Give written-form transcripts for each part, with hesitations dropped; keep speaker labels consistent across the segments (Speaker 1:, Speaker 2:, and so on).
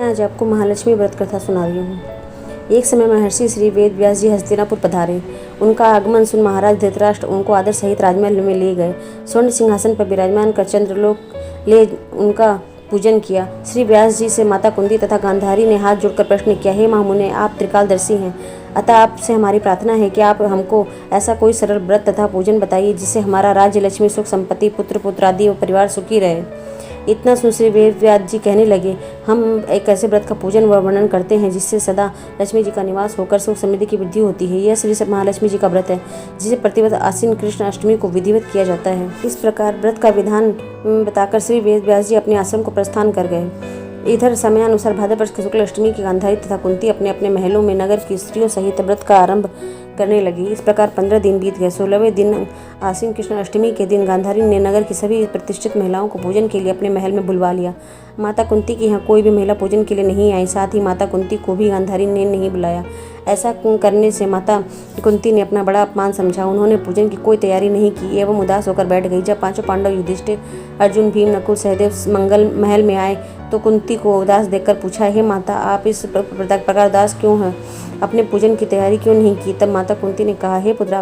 Speaker 1: आज आपको महालक्ष्मी व्रत कथा सुना रही हूँ। एक समय महर्षि श्री वेद व्यास जी हस्तिनापुर पधारे। उनका आगमन सुन महाराज धृतराष्ट्र उनको आदर सहित राजमहल में ले गए। स्वर्ण सिंहासन पर विराजमान कर चंद्रलोक ले उनका पूजन किया। श्री व्यास जी से माता कुंती तथा गांधारी ने हाथ जोड़कर प्रश्न किया, हे महामुने, आप त्रिकालदर्शी हैं, अतः आपसे हमारी प्रार्थना है कि आप हमको ऐसा कोई सरल व्रत तथा पूजन बताइए जिससे हमारा राज्य, लक्ष्मी, सुख, संपत्ति, पुत्र पुत्रादि और परिवार सुखी रहे। इतना सुन श्री वेद व्यास जी कहने लगे, हम एक ऐसे व्रत का पूजन व वर्णन करते हैं जिससे सदा लक्ष्मी जी का निवास होकर सुख समृद्धि की वृद्धि होती है। यह श्री महालक्ष्मी जी का व्रत है जिसे प्रतिवर्ष आश्विन कृष्ण अष्टमी को विधिवत किया जाता है। इस प्रकार व्रत का विधान बताकर श्री वेद व्यास जी अपने आश्रम को प्रस्थान कर गए। इधर समयानुसार भाद्रपद शुक्ल अष्टमी की गांधारी तथा कुंती अपने अपने महलों में नगर की स्त्रियों सहित व्रत का आरंभ करने लगी। इस प्रकार 15 दिन बीत गए। 16वें दिन आश्विन कृष्ण अष्टमी के दिन गांधारी ने नगर की सभी प्रतिष्ठित महिलाओं को पूजन के लिए अपने महल में बुलवा लिया। माता कुंती के यहाँ कोई भी महिला पूजन के लिए नहीं आई, साथ ही माता कुंती को भी गांधारी ने नहीं बुलाया। ऐसा करने से माता कुंती ने अपना बड़ा अपमान समझा। उन्होंने पूजन की कोई तैयारी नहीं की एवं उदास होकर बैठ गई। जब पांचों पांडव युधिष्ठिर, अर्जुन, भीम, नकुल, सहदेव मंगल महल में आए तो कुंती को उदास देखकर पूछा, हे माता, आप इस प्रकार उदास क्यों हैं? अपने पूजन की तैयारी क्यों नहीं की? तब माता कुंती ने कहा, हे पुत्रा,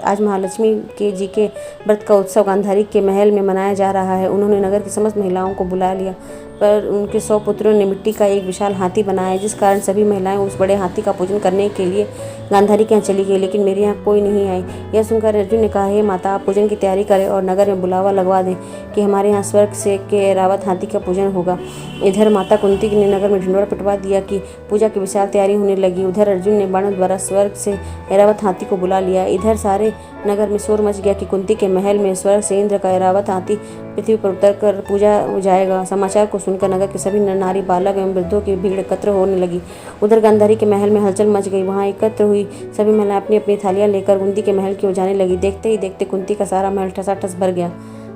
Speaker 1: आज महालक्ष्मी जी के व्रत का उत्सव गांधारी के महल में मनाया जा रहा है। उन्होंने नगर की समस्त महिलाओं को बुला लिया, पर उनके 100 पुत्रों ने मिट्टी का एक विशाल हाथी बनाया, जिस कारण सभी महिलाएं उस बड़े हाथी का पूजन करने के लिए गांधारी के यहाँ चली गई, लेकिन मेरे यहाँ कोई नहीं आई। यह सुनकर अर्जुन ने कहा, हे माता, आप पूजन की तैयारी करें और नगर में बुलावा लगवा दें कि हमारे यहाँ स्वर्ग से के ऐरावत हाथी का पूजन होगा। इधर माता कुंती ने नगर में ढिंढोरा पिटवा दिया कि पूजा की विशाल तैयारी होने लगी। उधर अर्जुन ने बाणों द्वारा स्वर्ग से ऐरावत हाथी को बुला लिया। इधर सारे नगर में शोर मच गया कि कुंती के महल में स्वर्ग से इंद्र का ऐरावत हाथी पृथ्वी पर उतर कर पूजा हो जाएगा। समाचार को सुनकर नगर के सभी नर नारी, बालक एवं वृद्धों की भीड़ एकत्र होने लगी। उधर गांधारी के महल में हलचल मच गई। वहां एकत्र हुई सभी महिलाएं अपनी अपनी थालियां लेकर कुंती के महल की ओर जाने लगी। देखते ही देखते कुंती का सारा महल ठसाठस भर गया।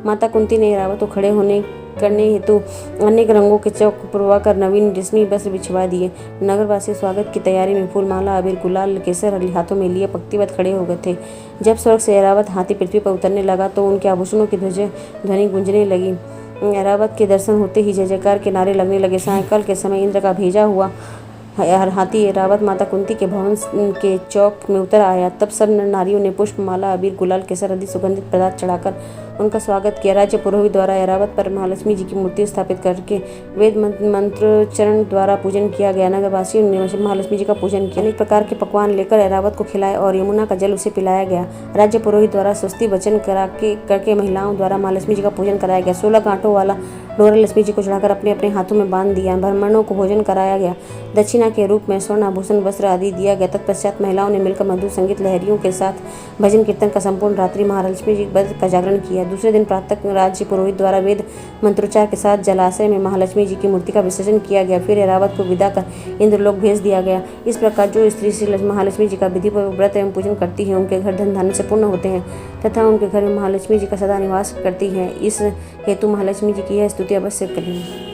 Speaker 1: माता कुंती ने ऐरावत को खड़े करने हेतु अनेक रंगों के चौक पुरवाकर नवीन रेशमी वस्त्र बिछवा दिए। नगरवासी स्वागत की तैयारी में फूल, माला, अबीर, गुलाल, केसर आदि हाथों में लिए पंक्तिबद्ध खड़े हो गए थे। जब स्वर्ग से ऐरावत हाथी पृथ्वी पर उतरने लगा तो उनके आभूषणों की ध्वनि गूंजने लगी। ऐरावत के दर्शन होते ही जय जयकार के नारे लगने लगे। सायंकाल के समय इंद्र का भेजा हुआ हाथी ऐरावत माता कुंती के भवन के चौक में उतर आया। तब सब नारियों ने पुष्प, माला, अबीर, गुलाल, केसर आदि सुगंधित पदार्थ चढ़ाकर उनका स्वागत किया। राज्य पुरोहित द्वारा ऐरावत पर महालक्ष्मी जी की मूर्ति स्थापित करके वेद मंत्रोच्चारण द्वारा पूजन किया गया। नगरवासियों ने महालक्ष्मी जी का पूजन किया। अनेक प्रकार के पकवान लेकर ऐरावत को खिलाए और यमुना का जल उसे पिलाया गया। राज्य पुरोहित द्वारा स्वस्ति वचन करके महिलाओं द्वारा महालक्ष्मी जी का पूजन कराया गया। 16 कांटों वाला डोरा लक्ष्मी जी को चढ़ाकर अपने अपने हाथों में बांध दिया। ब्राह्मणों को भोजन कराया गया। दक्षिणा के रूप में स्वर्ण आभूषण, वस्त्र आदि दिया गया। तत्पश्चात महिलाओं ने मिलकर मधुर संगीत लहरियों के साथ भजन कीर्तन का संपूर्ण रात्रि महालक्ष्मी जी व्रत का जागरण किया। दूसरे दिन प्रातः राज्य पुरोहित द्वारा वेद मंत्रोच्चार के साथ जलाशय में महालक्ष्मी जी की मूर्ति का विसर्जन किया गया। फिर ऐरावत को विदा कर इंद्रलोक भेज दिया गया। इस प्रकार जो स्त्री श्री महालक्ष्मी जी का विधिपूर्वक व्रत एवं पूजन करती है, उनके घर धन धान्य से पूर्ण होते हैं तथा उनके घर में महालक्ष्मी जी का सदा निवास करती है। इस हेतु महालक्ष्मी जी की यह स्तुति अवश्य करें।